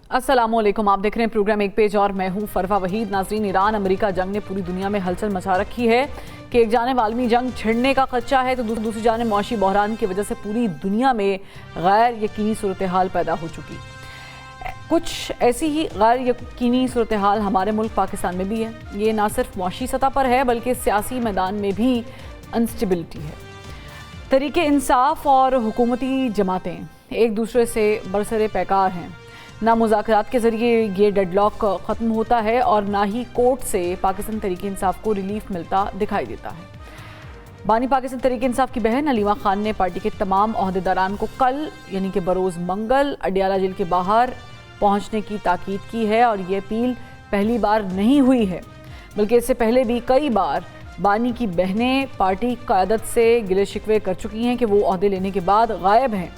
अस्सलाम वालेकुम, आप देख रहे हैं प्रोग्राम एक पेज और मैं हूं फरवा वहीद। नाज़रीन, ईरान अमेरिका जंग ने पूरी दुनिया में हलचल मचा रखी है कि एक जानिब आलमी जंग छिड़ने का खदशा है तो दूसरी जानिब मौशी बहरान की वजह से पूरी दुनिया में गैर यकीनी सूरत हाल पैदा हो चुकी। कुछ ऐसी ही गैर यकीनी सूरत हाल हमारे मुल्क पाकिस्तान में भी है। ये ना सिर्फ मौशी सतह पर है बल्कि सियासी मैदान में भी अनस्टेबिलिटी है। तरीके इंसाफ और हुकूमती जमातें एक दूसरे से बरसरे पैकार हैं। ना मुज़ाकरात के ज़रिए ये डेडलॉक ख़त्म होता है और ना ही कोर्ट से पाकिस्तान तरीके इंसाफ को रिलीफ मिलता दिखाई देता है। बानी पाकिस्तान तरीके इंसाफ की बहन हलीमा खान ने पार्टी के तमाम ओहदेदारान को कल यानी कि बरोज़ मंगल अडियाला जेल के बाहर पहुंचने की ताकीद की है और ये अपील पहली बार नहीं हुई है बल्कि इससे पहले भी कई बार बानी की बहनें पार्टी क़यादत से गिले शिकवे कर चुकी हैं कि वो ओहदे लेने के बाद गायब हैं।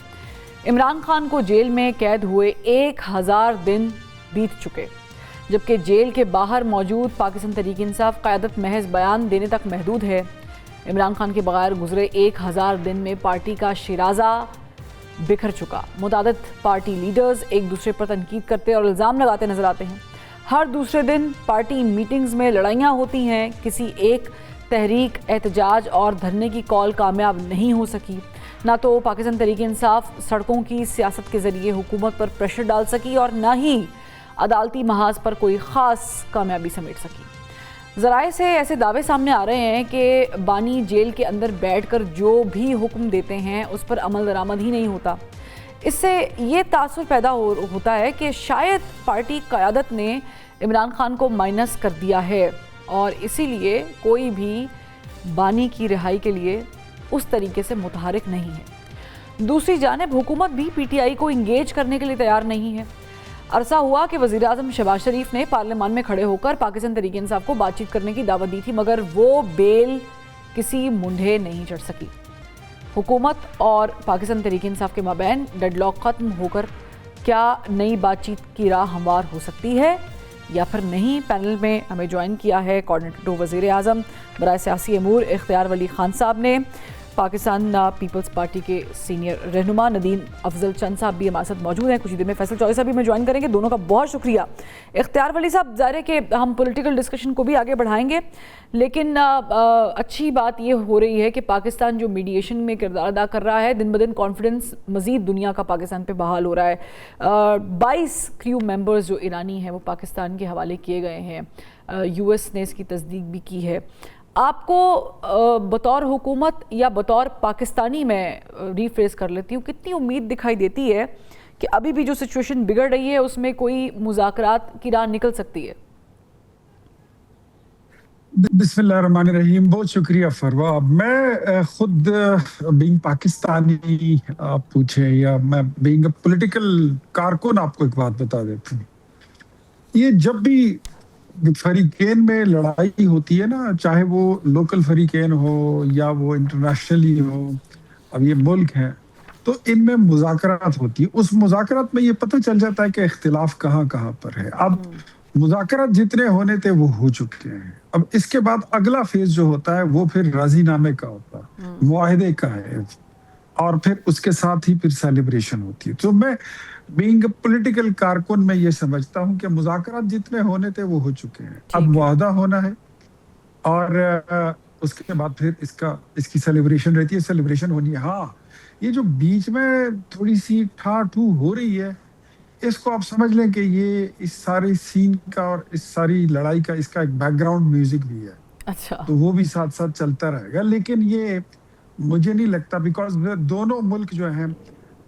इमरान खान को जेल में कैद हुए 1000 दिन बीत चुके, जबकि जेल के बाहर मौजूद पाकिस्तान तरीके इंसाफ क़यादत महज बयान देने तक महदूद है। इमरान खान के बगैर गुजरे 1000 दिन में पार्टी का शिराजा बिखर चुका। मुतादिद पार्टी लीडर्स एक दूसरे पर तनकीद करते और इल्ज़ाम लगाते नजर आते हैं। हर दूसरे दिन पार्टी मीटिंग्स में लड़ाइयाँ होती हैं। किसी एक तहरीक, एहतजाज और धरने की कॉल कामयाब नहीं हो सकी। ना तो पाकिस्तान तरीके इंसाफ सड़कों की सियासत के ज़रिए हुकूमत पर प्रेशर डाल सकी और ना ही अदालती महाज पर कोई ख़ास कामयाबी समेट सकी। ज़राए से ऐसे दावे सामने आ रहे हैं कि बानी जेल के अंदर बैठकर जो भी हुक्म देते हैं उस पर अमल दरामद ही नहीं होता। इससे ये तासुर पैदा होता है कि शायद पार्टी क़यादत ने इमरान खान को माइनस कर दिया है और इसीलिए कोई भी बानी की रिहाई के लिए उस तरीके से मुतहरिक नहीं है। दूसरी जानिब हुकूमत भी पीटीआई को इंगेज करने के लिए तैयार नहीं है। अरसा हुआ कि वज़ीर आज़म शहबाज शरीफ ने पार्लियामान में खड़े होकर पाकिस्तान तरीके इंसाफ को बातचीत करने की दावत दी थी, मगर वो बेल किसी मुंढे नहीं चढ़ सकी। हुकूमत और पाकिस्तान तरीके इंसाफ के माबैन डेडलॉक ख़त्म होकर क्या नई बातचीत की राह हमवार हो सकती है या फिर नहीं। पैनल में हमें ज्वाइन किया है कोऑर्डिनेटर टू वज़ीर आज़म बराए सियासी अमूर इख्तियार वली खान साहब ने, पाकिस्तान पीपल्स पार्टी के सीनियर रहनुमा नदीम अफजल चंद साहब भी हमारे साथ मौजूद हैं। कुछ ही देर में फैसल चौधरी साहब भी हमें ज्वाइन करेंगे। दोनों का बहुत शुक्रिया। इख्तियार वली साहब, ज़ाहिर है कि हम पॉलिटिकल डिस्कशन को भी आगे बढ़ाएंगे, लेकिन अच्छी बात ये हो रही है कि पाकिस्तान जो मीडिएशन में किरदार अदा कर रहा है, दिन ब दिन कॉन्फिडेंस मज़ीद दुनिया का पाकिस्तान पे बहाल हो रहा है। 22 क्रू मेंबर्स जो ईरानी हैं वो पाकिस्तान के हवाले किए गए हैं। यूएस ने इसकी तस्दीक भी की है। आपको बतौर हुकूमत या बतौर पाकिस्तानी, मैं रीफ्रेज कर लेती हूँ, कितनी उम्मीद दिखाई देती है कि अभी भी जो सिचुएशन बिगड़ रही है उसमें कोई मुज़ाकरात की राह निकल सकती है? बिस्मिल्लाहिर्रहमानिर्रहीम। बहुत शुक्रिया फरवा। मैं खुद बीइंग पाकिस्तानी, आप पूछे या मैं बीइंग अ पॉलिटिकल कारकुन, आपको एक बात बता देता हूँ। ये जब भी फरीकेन में लड़ाई होती है ना, चाहे वो लोकल फरीकेन हो या वो इंटरनेशनली हो, अब ये मुल्क है तो इनमें मुज़ाकरात होती है। उस मुज़ाकरात में ये पता चल जाता है कि इख्तिलाफ कहाँ कहाँ पर है। अब मुज़ाकरात जितने होने थे वो हो चुके हैं। अब इसके बाद अगला फेज जो होता है वो फिर राजीनामे का होता है, मुआहदे का है, और फिर उसके साथ ही फिर सेलिब्रेशन होती है। तो मैं बीइंग पॉलिटिकल कारकुन मैं ये समझता हूँ कि मुज़ाकरात जितने होने थे वो हो चुके हैं। अब मुआहदा होना है और उसके बाद फिर इसकी सेलिब्रेशन रहती है, सेलिब्रेशन होनी है। हाँ, ये जो बीच में थोड़ी सी ठाठू हो रही है, इसको आप समझ लें कि ये इस सारी सीन का और इस सारी लड़ाई का इसका एक बैकग्राउंड म्यूजिक भी है। अच्छा, तो वो भी साथ साथ चलता रहेगा, लेकिन ये मुझे नहीं लगता, बिकॉज दोनों मुल्क जो हैं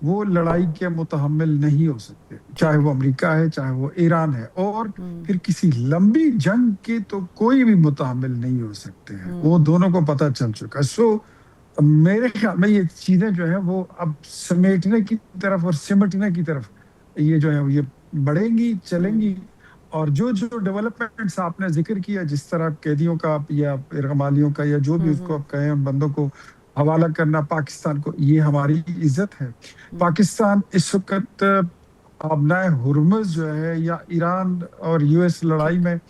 वो लड़ाई के मुतहम्मिल नहीं हो सकते, चाहे वो अमेरिका है चाहे वो ईरान है, और फिर किसी लंबी जंग के तो कोई भी मुतहम्मिल नहीं हो सकते हैं। वो दोनों को पता चल चुका है। सो मेरे ख्याल में ये चीजें जो है वो अब समेटने की तरफ और सिमटने की तरफ ये जो है ये बढ़ेंगी, चलेंगी। और जो जो डेवलपमेंट्स आपने जिक्र किया, जिस तरह कैदियों का या रमालियों का या जो भी उसको आप कहें, उन बंदों को हवाला करना पाकिस्तान को, ये हमारी इज्जत है। पाकिस्तान इस वक्त अबनाए हुर्मुज़ जो है या ईरान और यूएस लड़ाई में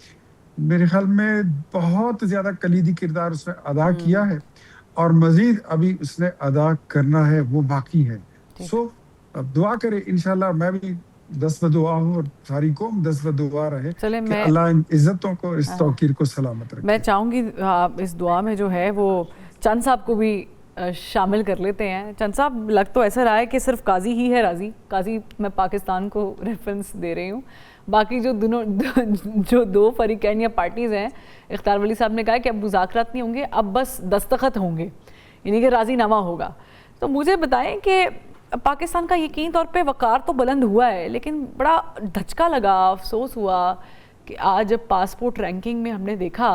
मेरे ख्याल में बहुत ज्यादा कलीदी किरदार उसने अदा किया है और मजीद अभी उसने अदा करना है, वो बाकी है। सो अब दुआ करें इंशाल्लाह। मैं भी दस बदुआ हो और सारी कौम 10 बदुआ रहे चले कि मैं अल्लाह इन इज्जतों को, इस तौकीर को सलामत रखे। मैं चाहूँगी आप इस दुआ में जो है वो चंद साहब को भी शामिल कर लेते हैं। चंद साहब, लग तो ऐसा रहा है कि सिर्फ काजी ही है राज़ी। काजी मैं पाकिस्तान को रेफरेंस दे रही हूँ, बाकी जो दो फरीकैन या पार्टीज़ हैं, इख्तियार वली साहब ने कहा है कि अब मुज़ाकरात नहीं होंगे, अब बस दस्तखत होंगे, यानी कि राज़ीनामा होगा। तो मुझे बताएं कि पाकिस्तान का यकीन तौर पे वक़ार तो बुलंद हुआ है, लेकिन बड़ा धचका लगा, अफसोस हुआ कि आज पासपोर्ट रैंकिंग में हमने देखा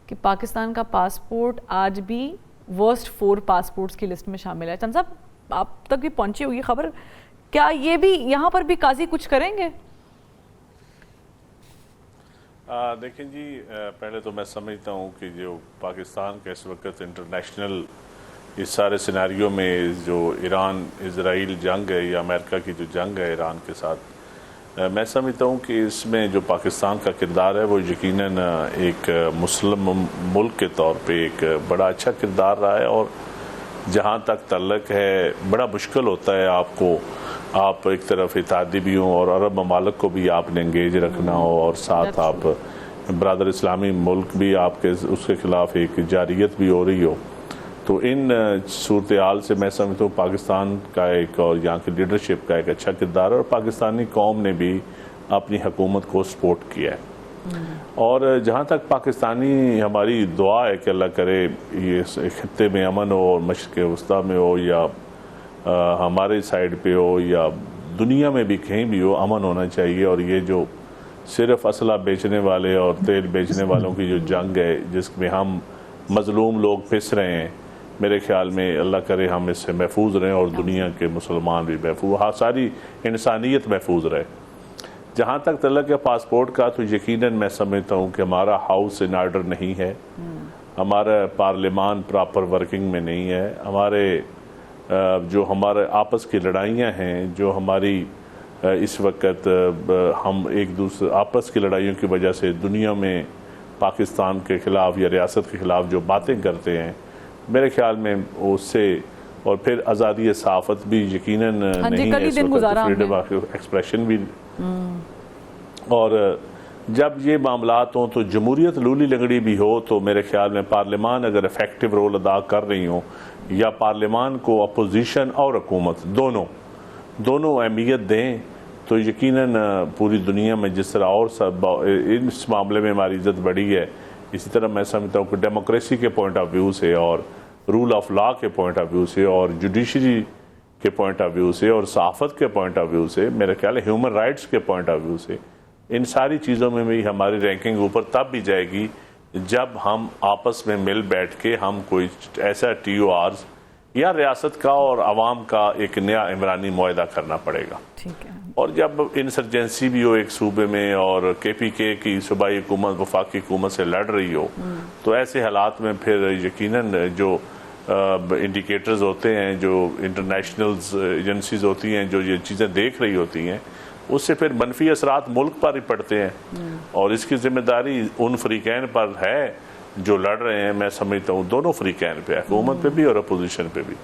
कि पाकिस्तान का पासपोर्ट आज भी वर्स्ट 4 पासपोर्ट्स की लिस्ट में शामिल है। चंद साहब, आप तक भी पहुंची होगी खबर, क्या ये भी यहाँ पर भी काजी कुछ करेंगे? देखें जी, पहले तो मैं समझता हूँ कि जो पाकिस्तान का इस वक्त इंटरनेशनल इस सारे सिनेरियो में जो ईरान इजराइल जंग है या अमेरिका की जो जंग है ईरान के साथ, मैं समझता हूँ कि इसमें जो पाकिस्तान का किरदार है वो यकीनन एक मुस्लिम मुल्क के तौर पे एक बड़ा अच्छा किरदार रहा है। और जहाँ तक तल्लक है, बड़ा मुश्किल होता है आप एक तरफ इत्तेहादी भी हों और अरब ममालिक को भी आपने इंगेज रखना हो, और साथ आप ब्रादर इस्लामी मुल्क भी आपके उसके खिलाफ एक जारियत भी हो रही हो। तो इन सूरत हाल से मैं समझता हूँ पाकिस्तान का एक और यहाँ की लीडरशिप का एक अच्छा किरदार है, और पाकिस्तानी कौम ने भी अपनी हुकूमत को सपोर्ट किया है। और जहाँ तक पाकिस्तानी हमारी दुआ है कि अल्लाह करे ये खत्ते में अमन हो, और मशरिक़ वस्ता में हो या हमारे साइड पे हो या दुनिया में भी कहीं भी हो, अमन होना चाहिए। और ये जो सिर्फ असला बेचने वाले और तेल बेचने वालों की जो जंग है जिसमें हम मजलूम लोग पिस रहे हैं, मेरे ख्याल में अल्लाह करे हम इससे महफूज रहें और दुनिया के मुसलमान भी महफूज, हाँ सारी इंसानियत महफूज रहे। जहाँ तक तल्लक है पासपोर्ट का, तो यकीनन मैं समझता हूँ कि हमारा हाउस इन आर्डर नहीं है, हमारा पार्लियामान प्रॉपर वर्किंग में नहीं है, हमारे जो हमारे आपस की लड़ाइयाँ हैं, जो हमारी इस वक्त हम एक दूसरे आपस की लड़ाइयों की वजह से दुनिया में पाकिस्तान के ख़िलाफ़ या रियासत के ख़िलाफ़ जो बातें करते हैं, मेरे ख्याल में उससे, और फिर आज़ादी सहाफ़त भी यकीनन नहीं है इस वक्त, फ्रीडम ऑफ एक्सप्रेशन भी। और जब ये मामलात हों तो जमहूरियत लूली लगड़ी भी हो, तो मेरे ख्याल में पार्लियामान अगर इफ़ेक्टिव रोल अदा कर रही हो, या पार्लियामान को अपोजिशन और हुकूमत दोनों अहमियत दें, तो यकीनन पूरी दुनिया में जिस तरह और सब इस मामले में हमारी इज़्ज़त बढ़ी है, इसी तरह मैं समझता हूँ कि डेमोक्रेसी के पॉइंट ऑफ व्यू से और रूल ऑफ लॉ के पॉइंट ऑफ व्यू से और जुडिशरी के पॉइंट ऑफ व्यू से और सहाफ़त के पॉइंट ऑफ व्यू से, मेरे ख्याल है ह्यूमन राइट्स के पॉइंट ऑफ व्यू से, इन सारी चीज़ों में भी हमारी रैंकिंग ऊपर तब भी जाएगी जब हम आपस में मिल बैठ के हम कोई ऐसा TORs या रियासत का और आवाम का एक नया इमरानी मुआहदा करना पड़ेगा। ठीक है। और जब इंसर्जेंसी भी हो एक सूबे में और KPK की सूबाई हुकूमत वफाकी हुकूमत से लड़ रही हो, तो ऐसे हालात में फिर यकीनन जो इंडिकेटर्स होते हैं, जो इंटरनेशनल एजेंसीज होती हैं, जो ये चीज़ें देख रही होती हैं, उससे फिर मनफी असरात मुल्क पर ही पड़ते हैं। और इसकी जिम्मेदारी उन फरीकैन पर है जो लड़ रहे हैं। मैं समझता हूँ दोनों फरीकैन पे, हुकूमत पे भी और अपोजिशन पे भी।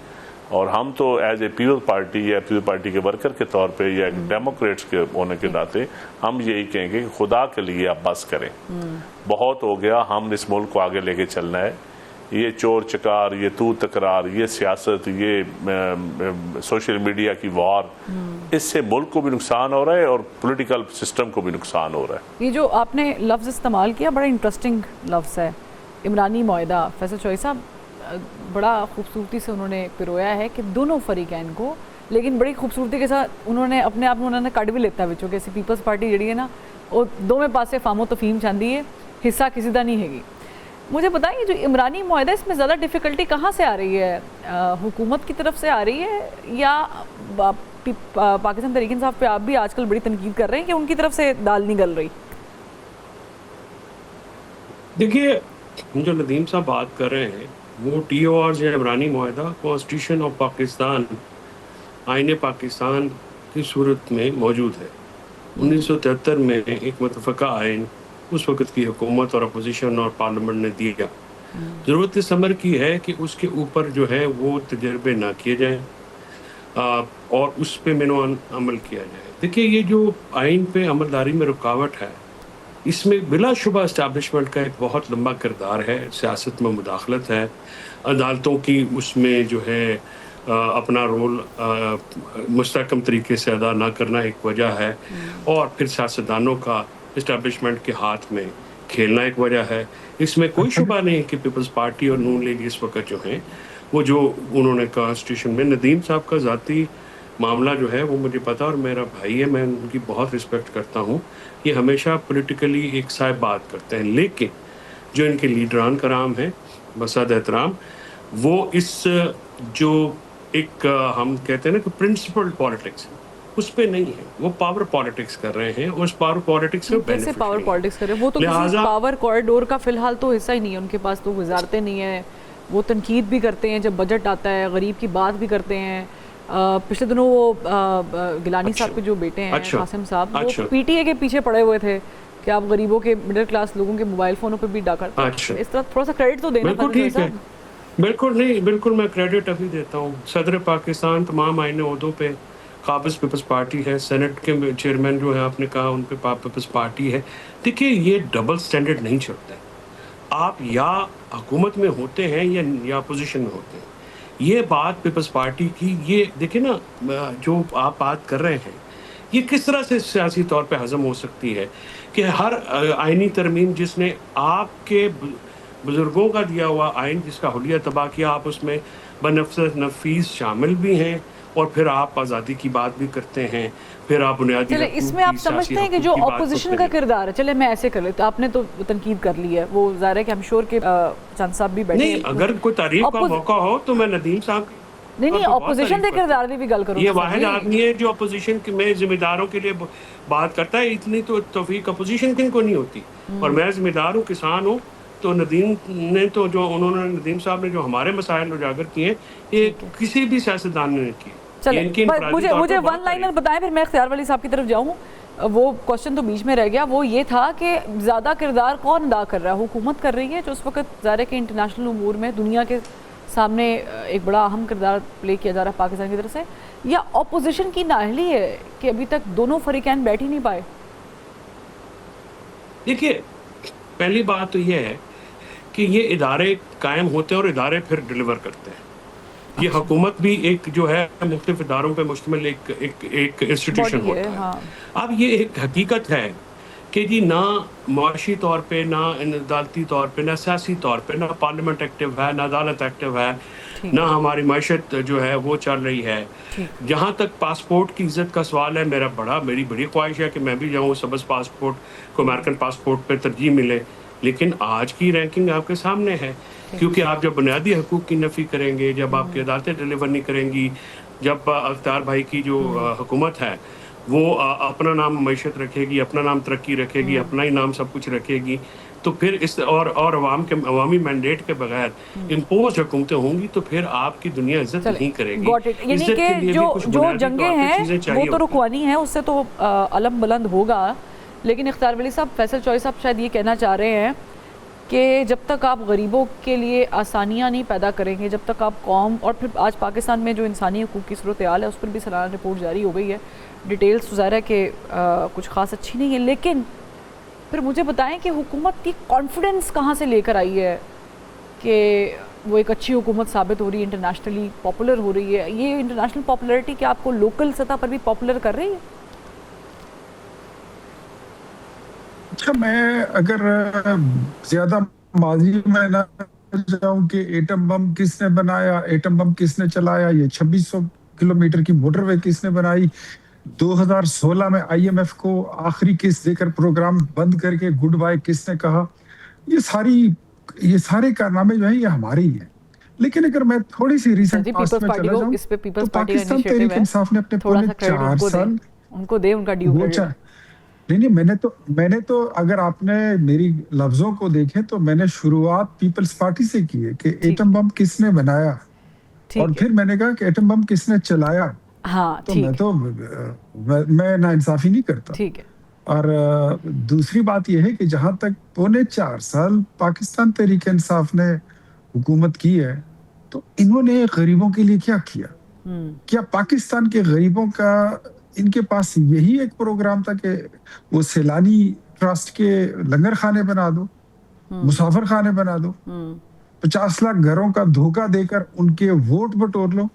और हम तो एज ए पीपल पार्टी या पीपल पार्टी के वर्कर के तौर पे या डेमोक्रेट्स के होने के नाते हम यही कहेंगे कि खुदा के लिए आप बस करें, बहुत हो गया, हम इस मुल्क को आगे लेके चलना है। ये चोर चकार, ये तू तकरार, ये सियासत, ये सोशल मीडिया की वार, इससे मुल्क को भी नुकसान हो रहा है और पॉलिटिकल सिस्टम को भी नुकसान हो रहा है। ये जो आपने लफ्ज़ इस्तेमाल किया बड़ा इंटरेस्टिंग लफ्ज़ है, इमरानी मुआहदा। फैसल चौधरी साहब बड़ा खूबसूरती से उन्होंने पिरोया है कि दोनों फरीकैन को, लेकिन बड़ी खूबसूरती के साथ उन्होंने अपने आप में उन्होंने कट भी लेता है कि पीपल्स पार्टी जी है ना, वो दो में पासे फामो तफीम चाहती है, हिस्सा किसी का नहीं हैगी। मुझे बताइए जो इमरानी मुआहदा, इसमें ज़्यादा डिफ़िकल्टी कहाँ से आ रही है? हुकूमत की तरफ से आ रही है या पाकिस्तान तहरीक इंसाफ पे आप भी आजकल बड़ी तनकीद कर रहे हैं कि उनकी तरफ से दाल नहीं गल रही? देखिए, जो नदीम साहब बात कर रहे हैं वो TOR या इमरानी मुआहदा कॉन्स्टिट्यूशन ऑफ पाकिस्तान, आईने पाकिस्तान की सूरत में मौजूद है। 1973 में एक मुतफ़क़ा आइन उस वक़्त की हुकूमत और अपोजिशन और पार्लियामेंट ने दिया। ज़रूरत इस अमर की है कि उसके ऊपर जो है वो तजर्बे ना किए जाएँ, اور اس پہ مینوان عمل کیا جائے. دیکھیے یہ جو آئین پہ عملداری میں رکاوٹ ہے اس میں بلا شبہ اسٹیبلشمنٹ کا ایک بہت لمبا کردار ہے. سیاست میں مداخلت ہے, عدالتوں کی اس میں جو ہے اپنا رول مستحکم طریقے سے ادا نہ کرنا ایک وجہ ہے, اور پھر سیاستدانوں کا اسٹیبلشمنٹ کے ہاتھ میں کھیلنا ایک وجہ ہے. اس میں کوئی شبہ نہیں کہ پیپلز پارٹی اور نون لیگ اس وقت جو ہیں وہ جو انہوں نے کانسٹیٹیوشن میں, ندیم صاحب کا ذاتی معاملہ جو ہے وہ مجھے پتا, اور میرا بھائی ہے, میں ان کی بہت رسپیکٹ کرتا ہوں, یہ ہمیشہ پولیٹیکلی ایک صاحب بات کرتے ہیں, لیکن جو ان کے لیڈران کرام ہیں بساد احترام, وہ اس جو ایک ہم کہتے ہیں نا کہ پرنسپل پالیٹکس اس پہ نہیں ہے, وہ پاور پالیٹکس کر رہے ہیں, اور اس پاور پالیٹکس سے کیسے پاور پالیٹکس کر رہے ہیں؟ وہ تو کسی پاور کوریڈور کا فی الحال تو حصہ ہی نہیں ہے, ان کے پاس تو وزارتیں نہیں ہیں, وہ تنقید بھی کرتے ہیں جب بجٹ آتا ہے, غریب کی بات بھی کرتے ہیں. پچھلے دنوں وہ گیلانی صاحب کے جو بیٹے ہیں قاسم صاحب, وہ پی ٹی اے کے پیچھے پڑے ہوئے تھے کہ آپ غریبوں کے, مڈل کلاس لوگوں کے موبائل فونوں پہ بھی ڈاکہ, اس طرح تھوڑا سا کریڈٹ تو دینا. بالکل ٹھیک ہے, بالکل نہیں, بالکل میں کریڈٹ ابھی دیتا ہوں. صدر پاکستان تمام آئینی عہدوں پہ, قابض پیپلز پارٹی ہے, سینٹ کے چیئرمین جو ہے آپ نے کہا ان پہ پیپلز پارٹی ہے. دیکھیے یہ ڈبل سٹینڈرڈ نہیں چلتا ہے, آپ یا حکومت میں ہوتے ہیں یا اپوزیشن میں ہوتے ہیں. یہ بات پیپلز پارٹی کی, یہ دیکھیں نا جو آپ بات کر رہے ہیں یہ کس طرح سے سیاسی طور پہ ہضم ہو سکتی ہے کہ ہر آئینی ترمیم جس نے آپ کے بزرگوں کا دیا ہوا آئین جس کا حلیہ تباہ کیا, آپ اس میں بنفس نفیس شامل بھی ہیں, اور پھر آپ آزادی کی بات بھی کرتے ہیں, پھر آپ بنیادی چلے اس میں آپ سمجھتے ہیں کہ جو اپوزیشن کا کردار ہے, چلے میں ایسے کر لیتا, آپ نے تو تنقید کر لی ہے, وہ ظاہر ہے کہ ہم شور کے چند صاحب بھی بیٹھے ہیں, نہیں اگر کوئی تعریف کا موقع ہو تو میں ندیم صاحب نہیں اپوزیشن کے کردار بھی گل کروں. یہ واحد آدمی ہے جو اپوزیشن میں ذمہ داروں کے لیے بات کرتا ہے, اتنی تو توفیق اپوزیشن کن کو نہیں ہوتی, اور میں ذمہ دار ہوں, کسان ہوں. تو ندیم نے تو جو انہوں نے, ندیم صاحب نے جو ہمارے مسائل اجاگر کیے ہیں یہ کسی بھی سیاستدان نے نہیں کیے. چلے مجھے ون لائنر بتائیں, پھر میں اختیار ولی صاحب کی طرف جاؤں. وہ کوشچن تو بیچ میں رہ گیا, وہ یہ تھا کہ زیادہ کردار کون ادا کر رہا ہے؟ حکومت کر رہی ہے جو اس وقت ظاہر ہے کہ انٹرنیشنل امور میں دنیا کے سامنے ایک بڑا اہم کردار پلے کیا جا رہا ہے پاکستان کی طرف سے, یا اپوزیشن کی نااہلی ہے کہ ابھی تک دونوں فریقین بیٹھ ہی نہیں پائے؟ دیکھیے پہلی بات تو یہ ہے کہ یہ ادارے قائم ہوتے ہیں اور ادارے پھر ڈیلیور کرتے ہیں. یہ حکومت بھی ایک جو ہے مختلف اداروں پہ مشتمل ایک انسٹیٹیوشن ہوتا ہے. اب یہ ایک حقیقت ہے کہ جی نہ معاشی طور پہ, نہ عدالتی طور پہ, نہ سیاسی طور پہ, نہ پارلیمنٹ ایکٹیو ہے, نہ عدالت ایکٹیو ہے, نہ ہماری معیشت جو ہے وہ چل رہی ہے. جہاں تک پاسپورٹ کی عزت کا سوال ہے, میری بڑی خواہش ہے کہ میں بھی جاؤں سبز پاسپورٹ کو امریکن پاسپورٹ پہ ترجیح ملے, لیکن آج کی رینکنگ آپ کے سامنے ہے. کیونکہ آپ جب بنیادی حقوق کی نفی کریں گے, جب آپ کی عدالتیں ڈیلیور نہیں کریں گی, جب اختیار بھائی کی جو حکومت ہے وہ اپنا نام معیشت رکھے گی, اپنا نام ترقی رکھے گی, اپنا ہی نام سب کچھ رکھے گی, تو پھر اس اور عوامی مینڈیٹ کے بغیر امپوز حکومتیں ہوں گی, تو پھر آپ کی دنیا عزت نہیں کرے گی. یعنی کہ جو جنگیں ہیں وہ تو رکوانی ہیں, اس سے تو علم بلند ہوگا. لیکن اختیار ولی صاحب, فیصل چوئی صاحب شاید یہ کہنا چاہ رہے ہیں کہ جب تک آپ غریبوں کے لیے آسانیاں نہیں پیدا کریں گے, جب تک آپ قوم, اور پھر آج پاکستان میں جو انسانی حقوق کی صورتحال ہے اس پر بھی سالانہ رپورٹ جاری ہو گئی ہے, ڈیٹیلز تو ظاہر ہے کہ کچھ خاص اچھی نہیں ہے, لیکن پھر مجھے بتائیں کہ حکومت کی کانفیڈنس کہاں سے لے کر آئی ہے کہ وہ ایک اچھی حکومت ثابت ہو رہی ہے, انٹرنیشنلی پاپولر ہو رہی ہے؟ یہ انٹرنیشنل پاپولیرٹی کیا آپ کو لوکل سطح پر بھی پاپولر کر رہی ہے؟ اچھا, میں اگر زیادہ ماضی میں نہ جاؤں کہ ایٹم بم کس نے بنایا, ایٹم بم کس نے چلایا, یہ 2600 کلومیٹر کی موٹر وے کس نے بنائی, 2016 میں آئی ایم ایف کو آخری کس دے کر پروگرام بند کر کے گڈ بائی کس نے کہا, یہ سارے کارنامے جو ہیں یہ ہمارے ہی ہیں. لیکن اگر میں تھوڑی سی ریسنٹ پاسٹ میں چلا جاؤں تو پاکستان تحریک انصاف نے اپنے پونے 4 سال ان کو دے ان کا ڈیو کریڈٹ. نہیں, میں نے تو اگر آپ نے میری لفظوں کو دیکھیں تو میں نے شروعات پیپلز پارٹی سے کی ہے کہ ایٹم بم کس نے بنایا, اور پھر میں نے کہا کہ ایٹم بم کس نے چلایا. تو میں نا انصافی نہیں کرتا. اور دوسری بات یہ ہے کہ جہاں تک پونے 4 سال پاکستان تحریک انصاف نے حکومت کی ہے تو انہوں نے غریبوں کے لیے کیا کیا؟ क्या पाकिस्तान के गरीबों का इनके पास यही एक प्रोग्राम था कि वो सैलानी ट्रस्ट के लंगर खाने बना दो, मुसाफिर खाने बना दो, 50 लाख घरों का धोखा देकर उनके वोट बटोर लो,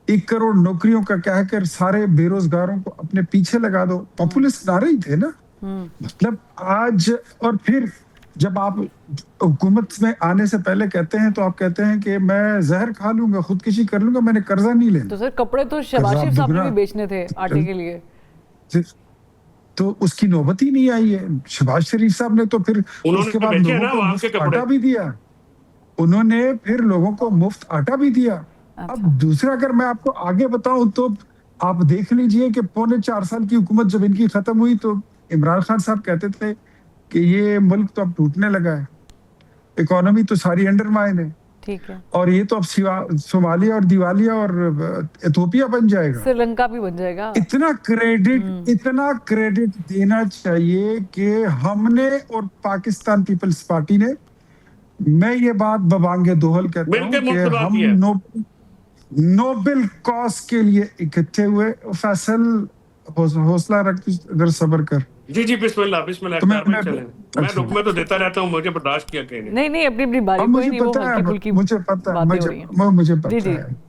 1 करोड़ नौकरियों का कहकर सारे बेरोजगारों को अपने पीछे लगा दो। पॉपुलिस्ट नारे ही थे ना। मतलब आज, और फिर जब आप हुकूमत में आने से पहले कहते हैं तो आप कहते हैं कि मैं जहर खा लूंगा, खुदकुशी कर लूंगा, मैंने कर्जा नहीं लेना। तो सर कपड़े तो शहबाज शरीफ साहब ने भी बेचने थे आटे के लिए, तो उसकी नौबत ही नहीं आई है। शहबाज शरीफ साहब ने तो फिर उसके बाद लोगों को मुफ्त आटा भी दिया, उन्होंने फिर लोगों को मुफ्त आटा भी दिया। अच्छा। अब दूसरा अगर मैं आपको आगे बताऊं तो आप देख लीजिए कि 4.25 साल की हुकूमत जब इनकी खत्म हुई तो इमरान खान साहब कहते थे कि ये मुल्क तो अब टूटने लगा है, इकोनॉमी तो सारी अंडरमाइन है, ठीक है, और ये तो अब सोमालिया और दिवालिया और इथोपिया बन जाएगा, श्रीलंका भी बन जाएगा। इतना क्रेडिट देना चाहिए कि हमने और पाकिस्तान पीपल्स पार्टी ने, मैं ये बात बबांगे दोहल कहता हूँ कि हम नोबेल कॉज के लिए इकट्ठे हुए। फैसल हौसला रख, अगर सब्र कर। जी बिस्मिल्लाह बिस्मिल्लाह। तो मैं रुकमे तो देता रहता हूँ, मुझे बर्दाश्त किया कहीं नहीं अपनी अपनी बारी, कोई नहीं, वो हल्की फुल्की मुझे पता है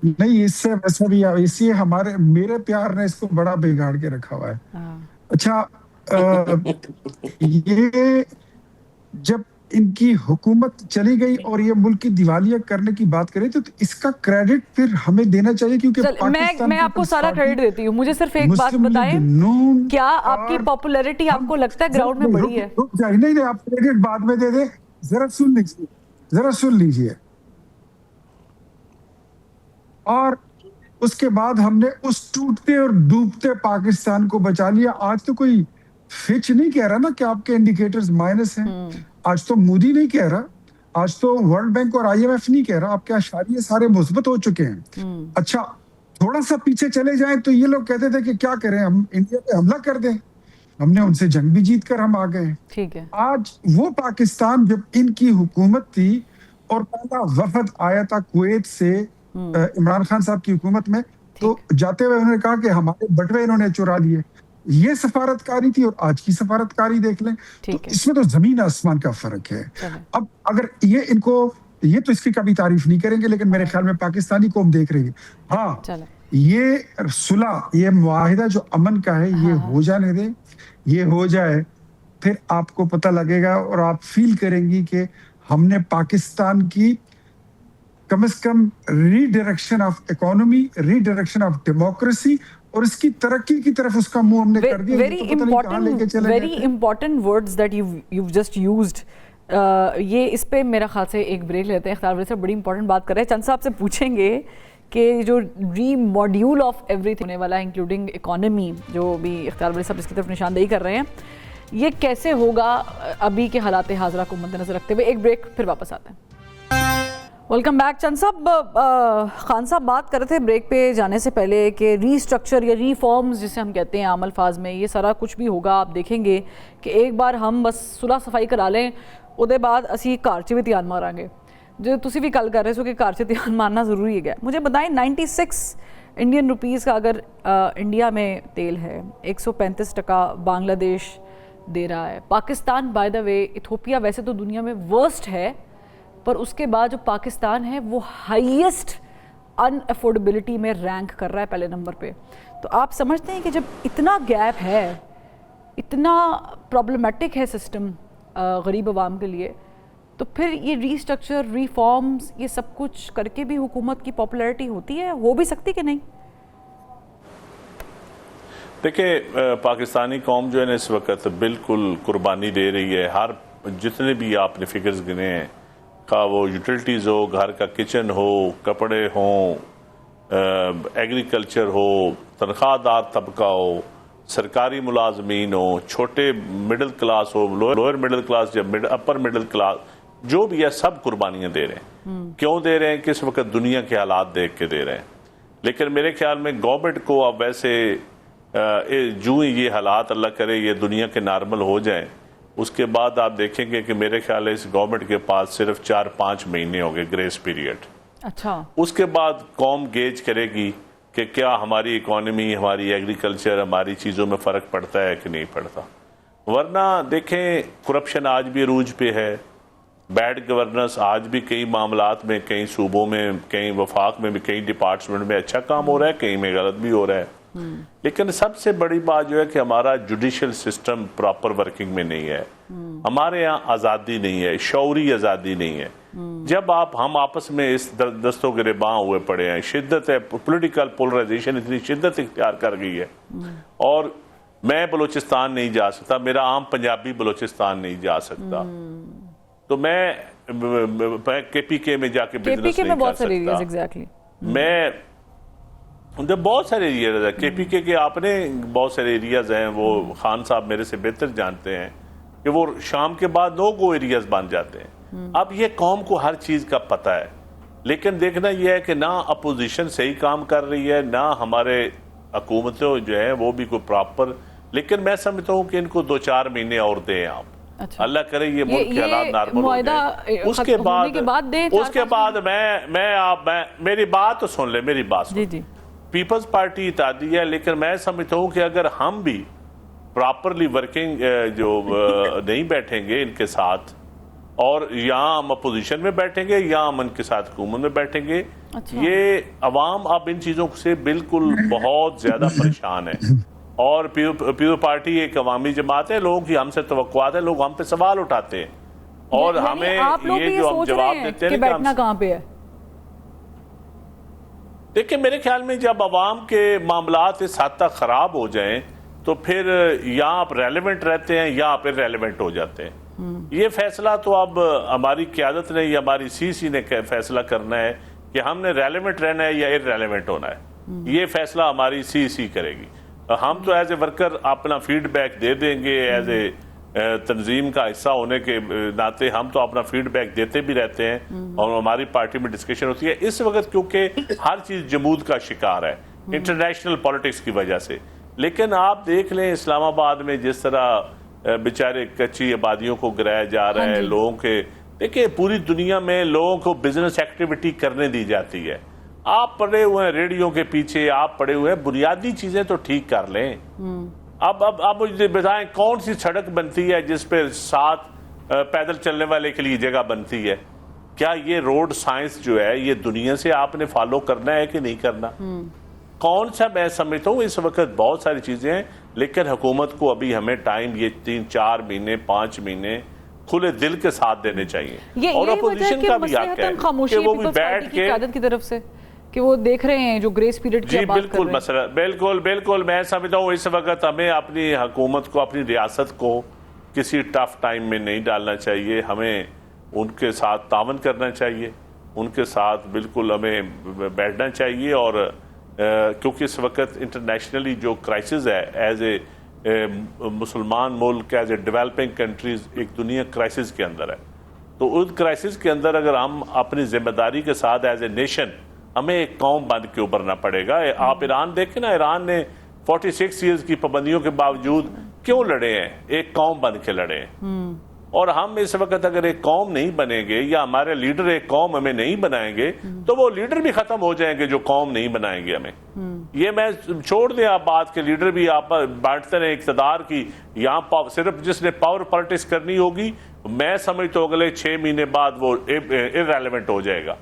नहीं, इससे वैसे भी इसी हमारे मेरे प्यार ने इसको बड़ा बिगाड़ के रखा हुआ है। अच्छा, ये जब इनकी हुकूमत चली गई और ये मुल्क की दिवालिया करने की बात करें तो इसका क्रेडिट फिर हमें देना चाहिए, क्योंकि मैं आपको सारा क्रेडिट देती हूँ। मुझे सिर्फ एक बात बताएं, क्या आपकी पॉपुलैरिटी आपको लगता है ग्राउंड में बढ़ी है? नहीं, आप क्रेडिट बाद में दे दे, जरा सुन लीजिए। और उसके बाद हमने उस टूटते और डूबते पाकिस्तान को बचा लिया। आज तो कोई फिच नहीं कह रहा ना कि आपके इंडिकेटर्स माइनस हैं, आज तो मोदी नहीं कह रहा, आज तो वर्ल्ड बैंक और IMF नहीं कह रहा, आपके आशारिये सारे मुस्बत हो चुके हैं। अच्छा, थोड़ा सा पीछे चले जाएं तो ये लोग कहते थे कि क्या करें, हम इंडिया पे हमला कर दें, हमने उनसे जंग भी जीत कर हम आ गए। ठीक है, आज वो पाकिस्तान जब इनकी हुकूमत थी और पहला वफद आया था कुवैत से इमरान खान साहब की हुकूमत में, तो जाते हुए उन्होंने कहा कि हमारे बटवे इन्होंने चुरा लिए। ये सफारतकारी थी और आज की सफारतकारी देख लें, तो इसमें तो जमीन आसमान का फर्क है। अब अगर ये तो इसकी कभी तारीफ नहीं करेंगे, लेकिन मेरे ख्याल में पाकिस्तानी कौम देख रही है। हाँ, ये सुलह, ये मुआहिदा जो अमन का है, ये हो जाने दे, ये हो जाए, फिर आपको पता लगेगा और आप फील करेंगी कि हमने पाकिस्तान की कम से कम redirection of economy, redirection of democracy और इसकी तरक्की की तरफ उसका मुंह हमने कर दिया। Very important words that you've just used। ये इस पे मेरा ख्याल से एक ब्रेक लेते हैं। इख्तियार वली साहब बड़ी इंपॉर्टेंट बात कर रहे हैं। चंद साहब से पूछेंगे कि जो रीमॉड्यूल ऑफ एवरीथिंग होने वाला है, इंक्लूडिंग इकोनॉमी, जो भी इख्तियार वली साहब इसकी तरफ निशानदेही कर रहे हैं, ये कैसे होगा अभी के हालात हाजरा को मद्देनजर रखते हुए? एक ब्रेक, फिर वापस आते हैं। Welcome back. चंद साहब, खान साहब बात कर रहे थे ब्रेक पे जाने से पहले कि रीस्ट्रक्चर या रीफॉर्म्स जिसे हम कहते हैं अमल फाज में, ये सारा कुछ भी होगा। आप देखेंगे कि एक बार हम बस सुलह सफाई करा लें, उसके बाद असी घर च भी ध्यान मारांगे। जो तुसी भी गल कर रहे हो कि घर च ध्यान मारना ज़रूरी है। मुझे बताएं, 96 इंडियन रुपीज़ का अगर इंडिया में तेल है, 135% बांग्लादेश दे रहा है। Pakistan by the way, Ethiopia वैसे तो दुनिया में वर्स्ट है, पर उसके बाद जो पाकिस्तान है वो हाईएस्ट अनअफोर्डेबिलिटी में रैंक कर रहा है, पहले नंबर पे। तो आप समझते हैं कि जब इतना गैप है, इतना प्रॉब्लमेटिक है सिस्टम गरीब आवाम के लिए, तो फिर ये रीस्ट्रक्चर, रिफॉर्म्स, ये सब कुछ करके भी हुकूमत की पॉपुलैरिटी होती है, हो भी सकती कि नहीं? देखिए, पाकिस्तानी कौम जो है ना इस वक्त बिल्कुल कुर्बानी दे रही है। हर जितने भी आपने फिगर्स गिने हैं, का वो यूटिलिटीज़ हो, घर का किचन हो, कपड़े हों, एग्रीकल्चर हो, तनख्वाहदार तबका हो, सरकारी मुलाजमीन हो, छोटे मिडिल क्लास हो, लोअर मिडिल क्लास या अपर मिडिल क्लास, जो भी है सब कुर्बानियां दे रहे हैं। क्यों दे रहे हैं? किस वक्त दुनिया के हालात देख के दे रहे हैं। लेकिन मेरे ख्याल में गवर्नमेंट को अब वैसे जो ये हालात, अल्लाह करे ये दुनिया के नॉर्मल हो जाएं, उसके बाद आप देखेंगे कि मेरे ख्याल है इस गवर्नमेंट के पास सिर्फ 4-5 महीने हो गए ग्रेस पीरियड। अच्छा, उसके बाद कौम गेज करेगी کہ کیا ہماری اکانومی، ہماری ایگریکلچر، ہماری چیزوں میں فرق پڑتا ہے کہ نہیں پڑتا. ورنہ دیکھیں کرپشن آج بھی عروج پہ ہے، بیڈ گورننس آج بھی کئی معاملات میں، کئی صوبوں میں، کئی وفاق میں بھی، کئی ڈپارٹمنٹ میں اچھا کام ہو رہا ہے، کئی میں غلط بھی ہو رہا ہے. لیکن سب سے بڑی بات جو ہے کہ ہمارا جوڈیشل سسٹم پراپر ورکنگ میں نہیں ہے. ہمارے یہاں آزادی نہیں ہے، شعوری آزادی نہیں ہے. جب ہم آپس میں اس دستوں گریباں ہوئے پڑے ہیں، شدت ہے، پولیٹیکل پولرائزیشن اتنی شدت اختیار کر گئی ہے، اور میں بلوچستان نہیں جا سکتا، میرا عام پنجابی بلوچستان نہیں جا سکتا، تو میں کے پی کے میں جا کے بزنس نہیں کر سکتا. میں بہت سارے ایریاز ہیں کے پی کے آپ نے بہت سارے ایریاز ہیں، وہ خان صاحب میرے سے بہتر جانتے ہیں کہ وہ شام کے بعد نو گو ایریاز بن جاتے ہیں. اب یہ قوم کو ہر چیز کا پتہ ہے، لیکن دیکھنا یہ ہے کہ نہ اپوزیشن صحیح کام کر رہی ہے، نہ ہمارے حکومتیں جو ہیں وہ بھی کوئی پراپر. لیکن میں سمجھتا ہوں کہ ان کو 2-4 مہینے اور دیں آپ. اللہ کرے یہ ملک کے حالات نارمل ہو جائیں. اس کے بعد میں میری بات تو سن لیں، میری بات سن. پیپلز پارٹی اتحادی ہے، لیکن میں سمجھتا ہوں کہ اگر ہم بھی پراپرلی ورکنگ جو نہیں بیٹھیں گے ان کے ساتھ، اور یہاں ہم اپوزیشن میں بیٹھیں گے یا ہم ان کے ساتھ حکومت میں بیٹھیں گے، یہ عوام اب ان چیزوں سے بالکل بہت زیادہ پریشان ہے. اور پیپل پارٹی ایک عوامی جماعت ہے، لوگوں کی ہم سے توقعات ہیں، لوگ ہم پہ سوال اٹھاتے ہیں، اور ہمیں یہ جو ہم جواب دیتے ہیں کہ بیٹھنا کہاں پہ ہے. دیکھیں میرے خیال میں جب عوام کے معاملات اس حد تک خراب ہو جائیں تو پھر یا آپ ریلیونٹ رہتے ہیں یا آپ ریلیونٹ ہو جاتے ہیں. یہ فیصلہ تو اب ہماری قیادت نے یا ہماری سی سی نے فیصلہ کرنا ہے کہ ہم نے ریلیونٹ رہنا ہے یا ریلیونٹ ہونا ہے. یہ فیصلہ ہماری سی سی کرے گی. ہم تو ایز اے ورکر اپنا فیڈ بیک دے دیں گے، ایز اے تنظیم کا حصہ ہونے کے ناطے ہم تو اپنا فیڈ بیک دیتے بھی رہتے ہیں، اور ہماری پارٹی میں ڈسکشن ہوتی ہے. اس وقت کیونکہ ہر چیز جمود کا شکار ہے انٹرنیشنل پالیٹکس کی وجہ سے. لیکن آپ دیکھ لیں اسلام آباد میں جس طرح بیچارے کچی آبادیوں کو گرایا جا رہا ہے، لوگوں کے دیکھیں پوری دنیا میں لوگوں کو بزنس ایکٹیویٹی کرنے دی جاتی ہے. آپ پڑے ہوئے ہیں ریڈیو کے پیچھے، آپ پڑے ہوئے ہیں، بنیادی چیزیں تو ٹھیک کر لیں. اب مجھے بتائیں کون سی سڑک بنتی ہے جس پہ 7 پیدل چلنے والے کے لیے جگہ بنتی ہے؟ کیا یہ روڈ سائنس جو ہے یہ دنیا سے آپ نے فالو کرنا ہے کہ نہیں کرنا؟ کون سا میں سمجھتا ہوں اس وقت بہت ساری چیزیں ہیں، لیکن حکومت کو ابھی ہمیں ٹائم یہ 3-4 مہینے 5 مہینے کھلے دل کے ساتھ دینے چاہیے. اور اپوزیشن کا بھی حق ہے کہ وہ بھی بیٹھ کے قیادت کی طرف سے کہ وہ دیکھ رہے ہیں جو گریس پیریڈ کی بات کر رہے ہیں. بالکل میں سمجھتا ہوں اس وقت ہمیں اپنی حکومت کو، اپنی ریاست کو کسی ٹف ٹائم میں نہیں ڈالنا چاہیے. ہمیں ان کے ساتھ تعاون کرنا چاہیے، ان کے ساتھ بالکل ہمیں بیٹھنا چاہیے. اور کیونکہ اس وقت انٹرنیشنلی جو کرائسس ہے ایز اے مسلمان ملک، ایز اے ڈیولپنگ کنٹریز، ایک دنیا کرائسس کے اندر ہے. تو اس کرائسس کے اندر اگر ہم اپنی ذمہ داری کے ساتھ ایز اے نیشن، ہمیں ایک قوم بن کے ابھرنا پڑے گا. آپ ایران دیکھیں نا، ایران نے 46 ایئرز کی پابندیوں کے باوجود کیوں لڑے ہیں؟ ایک قوم بن کے لڑے ہیں. اور ہم اس وقت اگر ایک قوم نہیں بنیں گے یا ہمارے لیڈر ایک قوم ہمیں نہیں بنائیں گے تو وہ لیڈر بھی ختم ہو جائیں گے جو قوم نہیں بنائیں گے ہمیں. یہ میں چھوڑ دیں آپ بات کے لیڈر بھی آپ بانٹتے رہے اقتدار کی، یہاں صرف جس نے پاور پالیٹکس کرنی ہوگی میں سمجھتا ہوں اگلے 6 مہینے بعد وہ ارریلیونٹ ہو جائے گا.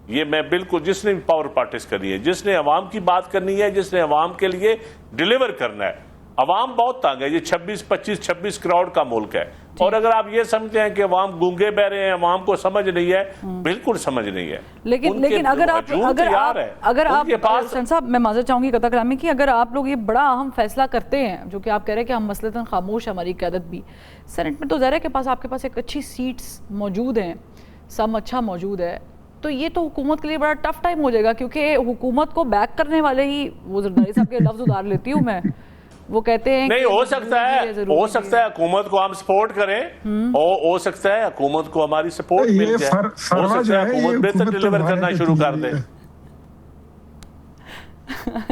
یہ میں بالکل، جس نے پاور پالیٹکس کرنی ہے، جس نے عوام کی بات کرنی ہے، جس نے عوام کے لیے ڈیلیور کرنا ہے. عوام بہت تنگ ہے، یہ 26 کروڑ کا ملک ہے. اور اگر آپ یہ سمجھتے ہیں کہ عوام گونگے بہرے ہیں، عوام کو سمجھ نہیں ہے، بالکل سمجھ نہیں ہے. لیکن اگر آپ سن صاحب، میں معذرت چاہوں گی قطع کلامی کی، اگر آپ لوگ یہ بڑا اہم فیصلہ کرتے ہیں جو کہ آپ کہہ رہے ہیں کہ ہم مثلاً خاموش ہماری قیادت بھی، سینٹ میں تو ظاہر ہے کہ آپ کے پاس ایک اچھی سیٹس موجود ہیں، سم اچھا موجود ہے، تو یہ تو حکومت کے لیے بڑا ٹف ٹائم ہو جائے گا. کیونکہ حکومت کو بیک کرنے والے ہی، وہ زرداری صاحب کے لفظ ادار لیتی ہوں میں، وہ کہتے ہیں نہیں ہو سکتا ہے حکومت کو ہم سپورٹ کریں، ہو سکتا ہے حکومت کو ہماری سپورٹ مل جائے، ہو سکتا ہے حکومت بہتر ڈیلیور کرنا شروع کر دے.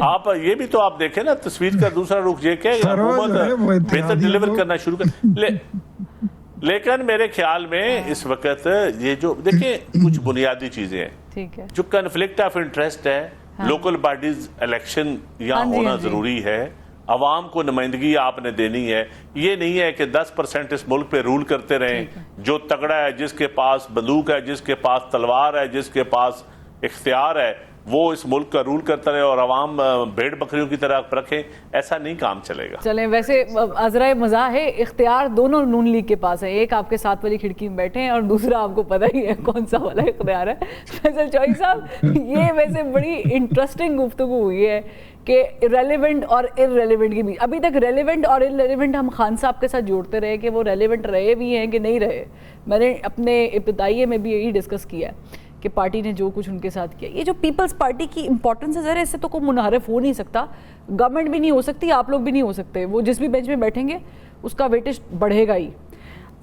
آپ یہ بھی تو آپ دیکھیں نا، تصویر کا دوسرا رخ یہ کہ حکومت بہتر ڈیلیور کرنا شروع کر. لیکن میرے خیال میں اس وقت یہ جو دیکھیں کچھ بنیادی چیزیں ہیں، جو کنفلکٹ آف انٹرسٹ ہے लोकल बॉडीज इलेक्शन यहाँ होना जरूरी है, आवाम को नुमाइंदगी आपने देनी है। ये नहीं है कि 10% इस मुल्क पे रूल करते रहें, जो तगड़ा है, जिसके पास बंदूक है, जिसके पास तलवार है, जिसके पास इख्तियार है, वो इस मुल्क का रूल करता रहे और आवाम भेड़ बकरियों की तरह रखें। ऐसा नहीं काम चलेगा। चलें, वैसे अजरा मज़ा है, इख्तियार दोनों नून लीग के पास है, एक आपके साथ वाली खिड़की में बैठे हैं और दूसरा आपको पता ही है कौन सा वाला इख्तियार है। फैसल चौधरी साहब, ये वैसे बड़ी इंटरेस्टिंग गुफ्तगू हुई है कि रेलेवेंट और इररेलेवेंट की भी। अभी तक रेलेवेंट और इररेलेवेंट हम खान साहब के साथ जोड़ते रहे कि वो रेलेवेंट रहे भी हैं कि नहीं रहे। मैंने अपने इब्तिदाइये में भी यही डिस्कस किया है कि पार्टी ने जो कुछ उनके साथ किया। ये जो पीपल्स पार्टी की इंपॉर्टेंस है, ज़रा इससे तो कोई मुनहरफ हो नहीं सकता, गवर्नमेंट भी नहीं हो सकती, आप लोग भी नहीं हो सकते। वो जिस भी बेंच में बैठेंगे उसका वेटेज बढ़ेगा ही।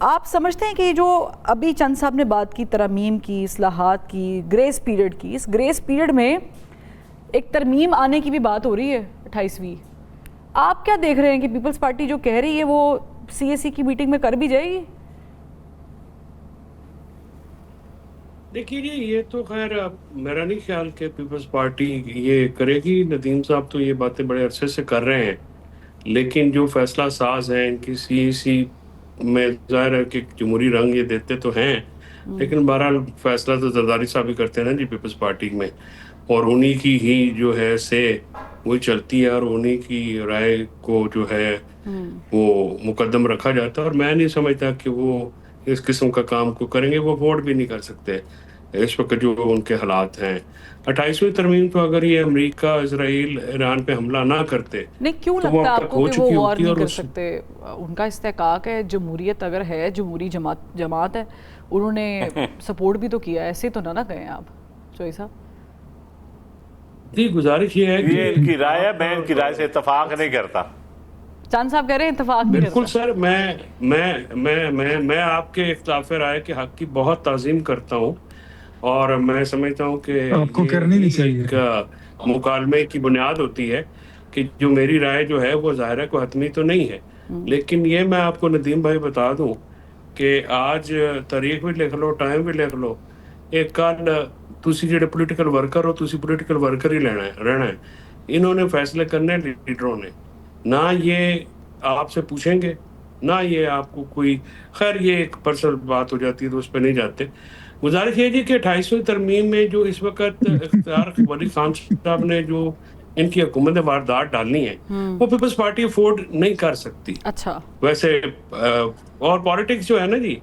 आप समझते हैं कि जो अभी चंद साहब ने बात की, तरमीम की, इस्लाहात की, ग्रेस पीरियड की, इस ग्रेस पीरियड में एक तरमीम आने की भी बात हो रही है 28वीं, आप क्या देख रहे हैं कि पीपल्स पार्टी जो कह रही है वो CAC की मीटिंग में कर भी जाएगी? देखिए जी, ये तो खैर मेरा नहीं ख्याल कि पीपल्स पार्टी ये करेगी। नदीम साहब तो ये बातें बड़े अरसे से कर रहे हैं, लेकिन जो फैसला साज हैं इनकी CAC में ज़ाहिर है कि जमहूरी रंग ये देते तो हैं, लेकिन बहरहाल फैसला तो जरदारी साहब ही करते हैं ना जी पीपल्स पार्टी में, और उन्हीं की ही जो है से वही चलती है और उन्हीं की राय को जो है वो मुकद्दम रखा जाता है। और मैं नहीं समझता कि वो इस किस्म का काम को करेंगे। वो वोट भी नहीं कर सकते इस वक्त जो उनके हालात हैं। 28वीं तरमीम तो अगर ये अमेरिका, इजराइल, ईरान पे हमला ना करते, नहीं, क्यों तो लगता है आपको कि वो वॉर नहीं कर उस... सकते? उनका इस्तेहकाक है, जमहूरियत अगर है, जमहूरी जमात है, उन्होंने सपोर्ट भी तो किया। ऐसे तो ना कहें आप चौधरी साहब। जी, गुजारिश ये है कि ये इनकी राय है, मैं इनकी राय से इत्तेफाक नहीं करता। चांद साहब कह रहे हैं इत्तेफाक नहीं बिल्कुल करता। सर, मैं आपके इख्तिलाफ राय के हक की बहुत ताज़ीम करता हूँ और मैं समझता हूँ कि आपको करनी नहीं चाहिए। एक मुकालमे की बुनियाद होती है कि जो मेरी राय जो है वो ज़ाहिर है कोई हतमी तो नहीं है, लेकिन ये मैं आपको नदीम भाई बता दूँ कि आज तारीख भी लिख लो, टाइम भी लिख लो, एक कल तुसी जेडे पोलिटिकल वर्कर हो, तुसी पोलिटिकल वर्कर ही रहना है। इन्होंने फैसले करने लीडरों ने, ना ये आपसे पूछेंगे, ना ये आपको कोई, खैर ये एक पर्सनल बात हो जाती है तो उस पर नहीं जाते। गुजारिश ये जी कि 28वीं तरमीम में जो इस वक्त इख्तियार वली खान साहब ने जो इनकी हुकूमत ने वारदात डालनी है वो पीपल्स पार्टी अफोर्ड नहीं कर सकती। अच्छा, वैसे और पॉलिटिक्स जो है ना जी,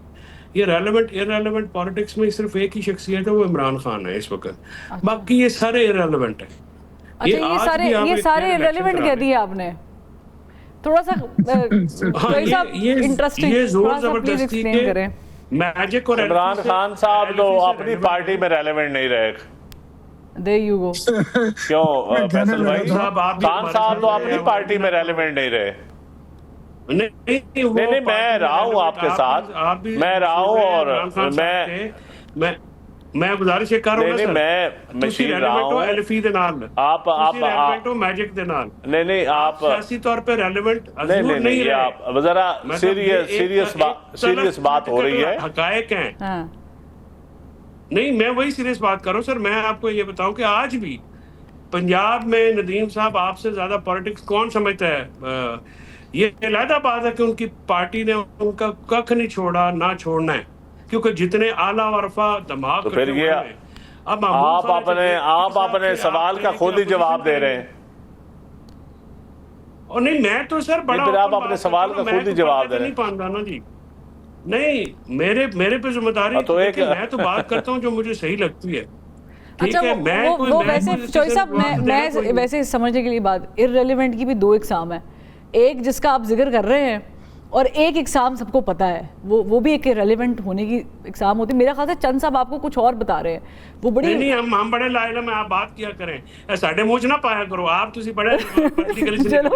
ये रेलेवेंट इररेलेवेंट पॉलिटिक्स में सिर्फ एक ही शख्सियत है, वो इमरान खान है इस वक्त। बाकी ये सारे इररेलेवेंट है। अच्छा, ये सारे इररेलेवेंट कह दिए आपने। थोड़ा सा इंटरेस्टिंग, ये जोर थोड़ा सा प्लीज जबरदस्ती एक्सप्लेन करें। मैजिक और इमरान खान साहब तो अपनी पार्टी में रेलेवेंट नहीं रहे। There you go. क्यों फैसल भाई, खान साहब तो अपनी पार्टी में रेलेवेंट नहीं रहे। नहीं, मैं रहा हूँ आपके साथ, मैं रहा हूँ और मैं गुजारिश ये कर रहा हूं, मैं मशीन रहा हूं एलफी दे नाल, आप मैजिक दे नाल। नहीं, आप सियासी तौर पे रेलेवेंट नहीं, ये आप जरा सीरियस बात हो रही है, हकायक हैं। नहीं, मैं वही सीरियस बात कर रहा हूँ सर। मैं आपको ये बताऊं कि आज भी पंजाब में नदीम साहब आपसे ज्यादा पॉलिटिक्स कौन समझता है? ये अलहदा बात है कि उनकी पार्टी ने उनका कख नहीं छोड़ा, ना छोड़ना है, क्योंकि जितने आला वरफा दिमाग तो फिर ये अब आप अपने सवाल का खुद ही जवाब दे रहे हैं। और नहीं, मैं तो सर बड़ा आप अपने सवाल का खुद ही जवाब दे रहे हैं। नहीं पाऊंगा ना जी, नहीं, मेरे पे जिम्मेदारी तो एक मैं तो बात करता हूँ जो मुझे सही लगती है। अच्छा, वो वैसे चौधरी साहब, मैं वैसे समझने के लिए बात, इररेलेवेंट की भी दो इकसाम है। एक जिसका आप जिक्र कर रहे हैं और एक एग्जाम सबको पता है, वो भी एक रेलेवेंट होने की एग्जाम होती है। मेरा ख्याल है चंद साहब आपको कुछ और बता रहे हैं, वो बड़ी नहीं, हम बड़े लायला में आप बात किया करें, साढ़े मुंह ना पाया करो आप, तुसी बड़े चलो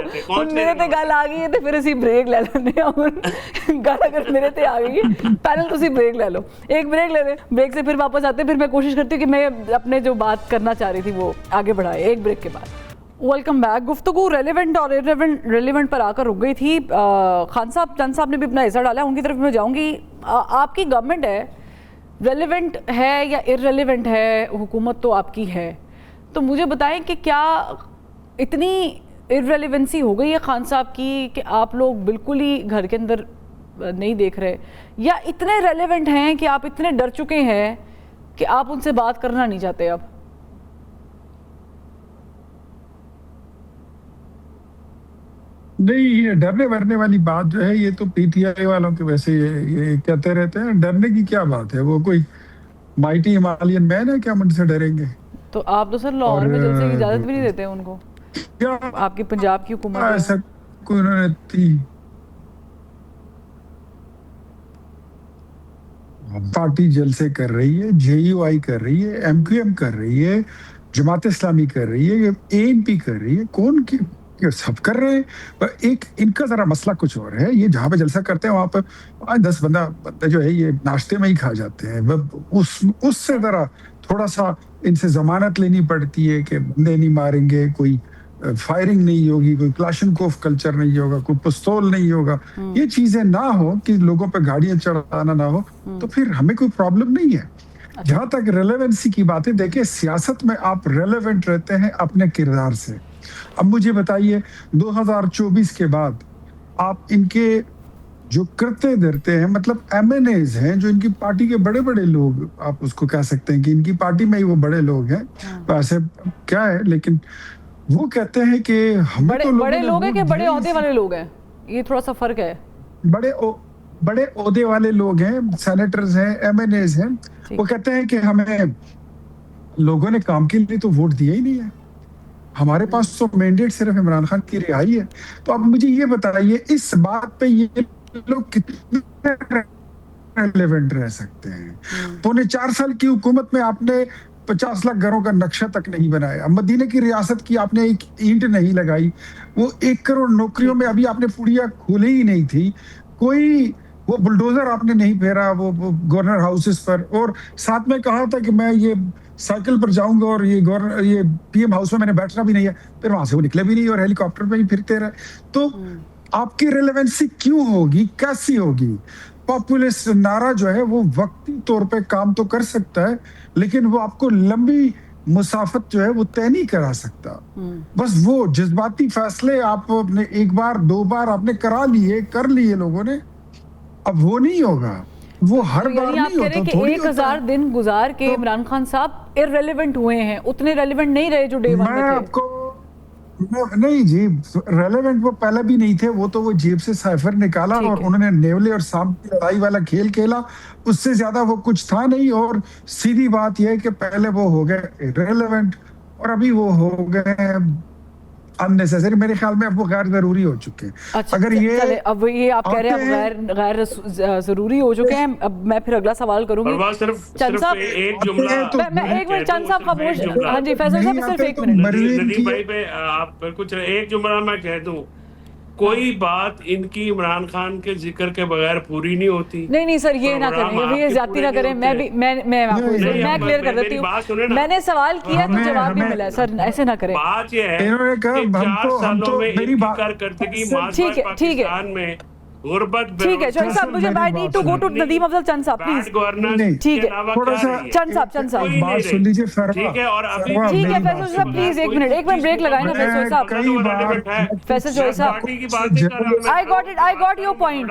मेरे ते गल आ गई है तो फिर असी ब्रेक ले लेने हैं। गल अगर मेरे ते आ गई है पैनल तुसी ब्रेक ले लो, एक ब्रेक ले लें, ब्रेक से फिर वापस आते हैं। फिर मैं कोशिश करती हूँ कि मैं अपने जो बात करना चाह रही थी वो आगे बढ़ाए एक ब्रेक के बाद। Welcome back. गुफ्तगू रेलेवेंट और इररेलेवेंट पर आकर रुक गई थी। खान साहब, चंद साहब ने भी अपना हिस्सा डाला, उनकी तरफ मैं जाऊंगी। आपकी गवर्नमेंट है, रेलेवेंट है या इररेलेवेंट है, हुकूमत तो आपकी है, تو مجھے بتائیں کہ کیا اتنی ارریلیونسی ہو گئی ہے خان صاحب کی کہ آپ لوگ بالکل ہی گھر کے اندر نہیں دیکھ رہے، یا اتنے ریلیونٹ ہیں کہ آپ اتنے ڈر چکے ہیں کہ آپ ان سے بات کرنا نہیں چاہتے اب؟ نہیں، یہ ڈرنے ورنے والی بات جو ہے یہ تو پی ٹی آئی والوں کے ویسے یہ کہتے رہتے ہیں. ڈرنے کی کیا بات ہے؟ وہ کوئی مائٹی ہمالیین مین ہے کہ ہم ان سے ڈریں گے؟ تو آپ تو سر لاہور میں جلسے کی اجازت بھی نہیں دیتے ان کو، کیا آپ کی پنجاب کی حکومت ایسا ہے. کوئی انہوں نے تھی پارٹی جلسے کر رہی ہے، جے یو آئی کر رہی ہے، ایم کیو ایم کر رہی ہے، جماعت اسلامی کر رہی ہے، اے این پی کر رہی ہے، کون کی سب کر رہے ہیں. پر ایک ان کا ذرا مسئلہ کچھ اور ہے. یہ جہاں پہ جلسہ کرتے ہیں وہاں پہ 10 بندے جو ہے یہ ناشتے میں ہی کھا جاتے ہیں. اس سے ذرا تھوڑا سا ان سے ضمانت لینی پڑتی ہے کہ بندے نہیں ماریں گے، کوئی فائرنگ نہیں ہوگی، کوئی کلاشنکوف کلچر نہیں ہوگا، کوئی پستول نہیں ہوگا. یہ چیزیں نہ ہو کہ لوگوں پہ گاڑیاں چڑھانا نہ ہو تو پھر ہمیں کوئی پرابلم نہیں ہے. جہاں تک ریلیونسی کی باتیں، دیکھیں سیاست میں آپ ریلیونٹ رہتے ہیں اپنے کردار سے. اب مجھے بتائیے 2024 کے بعد آپ ان کے جو کرتے دھرتے ہیں، مطلب ایم این ایز ہیں جو ان کی پارٹی کے بڑے بڑے لوگ، آپ اس کو کہہ سکتے ہیں کہ ان کی پارٹی میں ہی وہ بڑے لوگ ہیں، ویسے کیا ہے، لیکن وہ کہتے ہیں کہ ہمیں تو بڑے لوگ ہیں کہ بڑے عہدے والے لوگ ہیں؟ یہ تھوڑا سا فرق ہے. بڑے عہدے والے لوگ ہیں، سینیٹرز ہیں، ایم این ایز ہیں. وہ کہتے ہیں کہ ہمیں لوگوں نے کام کے لیے تو ووٹ دیا ہی نہیں ہے، ہمارے پاس تو مینڈیٹ صرف عمران خان کی رہائی ہے. تو اب مجھے یہ بتائیے اس بات پہ یہ لوگ کتنے ریلیونٹ رہ سکتے ہیں؟ 4.25 سال کی حکومت میں آپ نے 50 لاکھ گھروں کا نقشہ تک نہیں بنایا، مدینہ کی ریاست کی آپ نے ایک اینٹ نہیں لگائی، وہ 1 کروڑ نوکریوں میں ابھی آپ نے پوڑیاں کھولے ہی نہیں تھی، کوئی وہ بلڈوزر آپ نے نہیں پھیرا وہ گورنر ہاؤسز پر. اور ساتھ میں کہا تھا کہ میں یہ سائیکل پر جاؤں گا اور یہ پی ایم ہاؤس میں نے بیٹھنا بھی نہیں ہے، پھر وہاں سے وہ نکلے بھی نہیں اور ہیلی کاپٹر پہ ہی پھرتے رہے. تو آپ کی ریلیونسی کیوں ہوگی، کیسی ہوگی؟ پاپولسٹ نعرہ جو ہے وہ وقتی طور پہ کام تو کر سکتا ہے لیکن وہ آپ کو لمبی مسافت جو ہے وہ طے نہیں کرا سکتا. بس وہ جذباتی فیصلے آپ نے 1 بار 2 بار آپ نے کر لیے لوگوں نے، اب وہ نہیں ہوگا، وہ ہر بار نہیں ہوتا. کہ 1000 دن گزار کے عمران خان صاحب ارریلیونٹ ہوئے ہیں، اتنے ریلیونٹ نہیں رہے جو ڈے ون میں تھے. نہیں جی، ریلیونٹ وہ پہلے بھی نہیں تھے، وہ تو وہ جیب سے سائفر نکالا اور انہوں نے نیولے اور سانپ کی لڑائی والا کھیل کھیلا، اس سے زیادہ وہ کچھ تھا نہیں. اور سیدھی بات یہ ہے کہ پہلے وہ ہو گئے ریلیونٹ اور ابھی وہ ہو گئے unnecessary. میرے خیال میں اب وہ غیر ضروری ہو چکے ہیں. اگر اب یہ آپ کہہ رہے ہیں غیر ضروری ہو چکے ہیں، اب میں پھر اگلا سوال کروں گی. چند صاحب ایک منٹ، چند صاحب خاموش. ہاں جی فیصل صاحب صرف 1 منٹ. ندیم بھائی پہ آپ کچھ ایک جملہ میں کہہ دوں، کوئی بات ان کی عمران خان کے ذکر کے بغیر پوری نہیں ہوتی. نہیں سر، یہ نہ کریں، یہ زیادتی نہ کریں. میں کلیئر کر دیتی ہوں، میں نے سوال کیا تو جواب بھی ملا. سر ایسے نہ کریں. بات یہ ہے کہ 4 سالوں میں ان کی کارکردگی معاشرہ پاکستان میں غربت، ٹھیک ہے چوہدری صاحب، مجھے I need to go to Nadeem افضل. چند صاحب پلیز. ٹھیک ہے چند صاحب بات سن لیجیے. ٹھیک ہے، اور ابھی ٹھیک ہے فیصل صاحب پلیز 1 منٹ بریک لگائیں نا. فیصل صاحب، فیصل چوہدری صاحب، I got your point.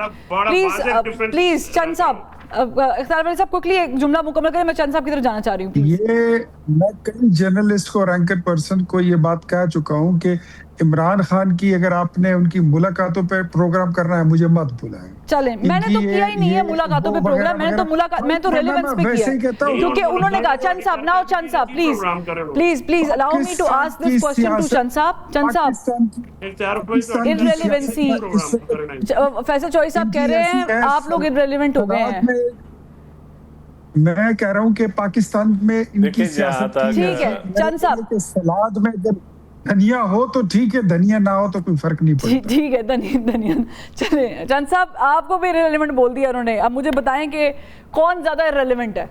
Please چند صاحب، اختیار ولی صاحب کوکلی ایک جملہ مکمل کریں، میں چند صاحب کی طرف جانا چاہ رہی ہوں. یہ میں کئی جرنلسٹ کو اور اینکر پرسن کو یہ بات کہہ چکا ہوں کہ عمران خان کی اگر آپ نے ان کی ملاقاتوں پہ پروگرام کرنا ہے مجھے مت بلائیں. چلیں، میں نے تو کیا ہی نہیں ہے ملاقاتوں پہ پروگرام، میں تو ریلیونس پہ کیا ہے کیونکہ انہوں نے کہا. چند صاحب ناؤ، چند صاحب please allow me to ask this question to Chand صاحب. ارریلیونسی، فیصل چوہدری صاحب کہہ رہے ہیں آپ لوگ ارریلیونٹ ہو گئے ہیں. میں کہہ رہا ہوں کہ پاکستان میں ان کی سیاست ٹھیک ہے چند صاحب، سلاد میں اگر دھنیا ہو تو ٹھیک ہے، دھنیا نہ ہو تو کوئی فرق نہیں پڑتا. ٹھیک ہے دھنیا. چلیں چند صاحب، آپ کو بھی ریلیونٹ بول دیا انہوں نے، اب مجھے بتائیں کہ کون زیادہ ریلیونٹ ہے.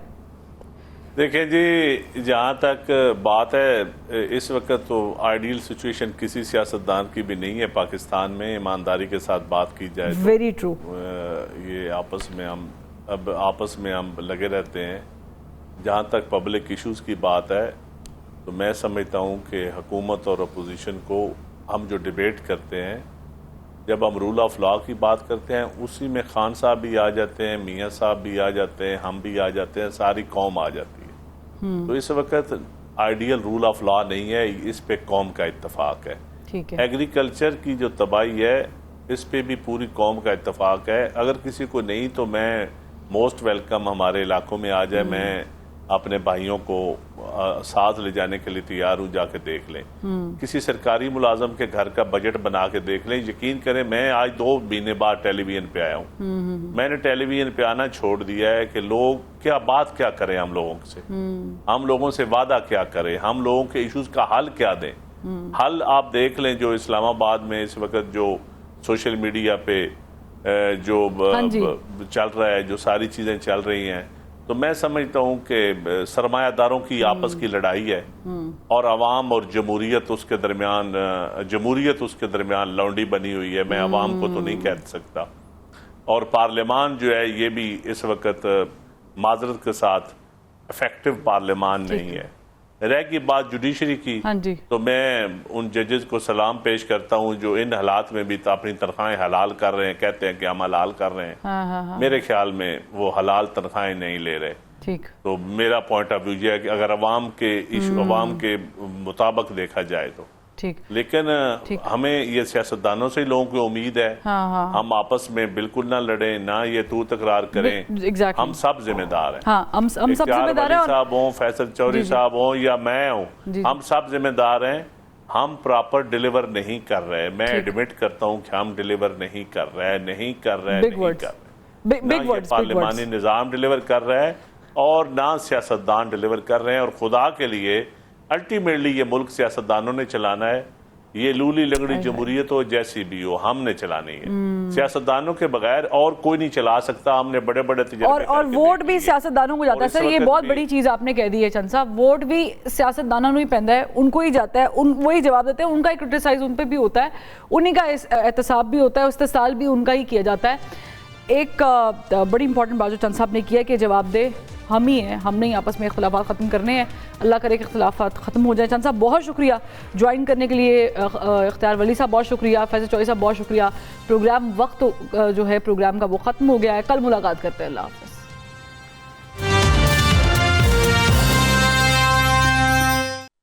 دیکھیں جی، جہاں تک بات ہے اس وقت تو آئیڈیل سچویشن کسی سیاستدان کی بھی نہیں ہے پاکستان میں. ایمانداری کے ساتھ بات کی جائے تو ویری ٹرو، یہ آپس میں ہم لگے رہتے ہیں. جہاں تک پبلک ایشوز کی بات ہے تو میں سمجھتا ہوں کہ حکومت اور اپوزیشن کو ہم جو ڈیبیٹ کرتے ہیں، جب ہم رول آف لا کی بات کرتے ہیں، اسی میں خان صاحب بھی آ جاتے ہیں، میاں صاحب بھی آ جاتے ہیں، ہم بھی آ جاتے ہیں، ساری قوم آ جاتی ہے. تو اس وقت آئیڈیل رول آف لا نہیں ہے، اس پہ قوم کا اتفاق ہے. ٹھیک ہے. ایگریکلچر کی جو تباہی ہے اس پہ بھی پوری قوم کا اتفاق ہے. اگر کسی کو نہیں تو میں موسٹ ویلکم ہمارے علاقوں میں آ جائے، میں اپنے بھائیوں کو ساتھ لے جانے کے لیے تیار ہوں، جا کے دیکھ لیں. کسی سرکاری ملازم کے گھر کا بجٹ بنا کے دیکھ لیں. یقین کریں میں آج 2 مہینے بعد ٹیلی ویژن پہ آیا ہوں. میں نے ٹیلی ویژن پہ آنا چھوڑ دیا ہے کہ لوگ کیا کریں ہم لوگوں سے، ہم لوگوں سے وعدہ کیا کریں، ہم لوگوں کے ایشوز کا حل کیا دیں. حل آپ دیکھ لیں جو اسلام آباد میں اس وقت جو سوشل میڈیا پہ جو چل رہا ہے، جو ساری چیزیں چل رہی ہیں، تو میں سمجھتا ہوں کہ سرمایہ داروں کی آپس کی لڑائی ہے اور عوام اور جمہوریت اس کے درمیان لونڈی بنی ہوئی ہے. میں عوام کو تو نہیں کہہ سکتا. اور پارلیمان جو ہے یہ بھی اس وقت معذرت کے ساتھ افیکٹو پارلیمان نہیں ہے. رہ گئی بات جوڈیشری کی، تو میں ان ججز کو سلام پیش کرتا ہوں جو ان حالات میں بھی اپنی تنخواہیں حلال کر رہے ہیں، کہتے ہیں کہ ہم حلال کر رہے ہیں. میرے خیال میں وہ حلال تنخواہیں نہیں لے رہے. تو میرا پوائنٹ آف ویو یہ ہے کہ اگر عوام کے مطابق دیکھا جائے تو لیکن ہمیں یہ سیاستدانوں سے لوگوں کی امید ہے. ہم آپس میں بالکل نہ لڑیں، نہ یہ تو تکرار کریں. ہم سب ذمہ دار ہیں. اختیار ولی صاحب ہوں، فیصل چوہدری صاحب ہوں یا میں ہوں، ہم سب ذمہ دار ہیں. ہم پراپر ڈیلیور نہیں کر رہے. میں ایڈمٹ کرتا ہوں کہ ہم ڈیلیور نہیں کر رہے. نہ یہ پارلیمانی نظام ڈیلیور کر رہا ہے اور نہ سیاستدان ڈیلیور کر رہے ہیں. اور خدا کے لیے الٹیمیٹلی یہ ملک سیاستدانوں نے چلانا ہے. یہ لولی لنگڑی جمہوریت ہو جیسی بھی ہو، ہم نے چلانی ہے. سیاستدانوں کے بغیر اور کوئی نہیں چلا سکتا. ہم نے بڑے بڑے تجربے اور ووٹ بھی سیاستدانوں کو جاتا ہے. سر یہ بہت بڑی چیز آپ نے کہہ دی ہے چند صاحب. ووٹ بھی سیاستدانوں ہی پہنتا ہے، ان کو ہی جاتا ہے، وہی جواب دیتے ہیں. ان کا کرٹیسائز ان پہ بھی ہوتا ہے، انہی کا احتساب بھی ہوتا ہے، استحصال بھی ان کا ہی کیا جاتا ہے. ایک بڑی امپورٹنٹ بات جو چند صاحب نے کیا ہے کہ جواب دے ہم ہی ہیں، ہم نے آپس میں اختلافات ختم کرنے ہیں. اللہ کرے کہ اختلافات ختم ہو جائیں. چند صاحب بہت شکریہ جوائن کرنے کے لیے. اختیار ولی صاحب بہت شکریہ. فیصل چوہدری صاحب بہت شکریہ. پروگرام وقت جو ہے پروگرام کا وہ ختم ہو گیا ہے. کل ملاقات کرتے ہیں. اللہ حافظ.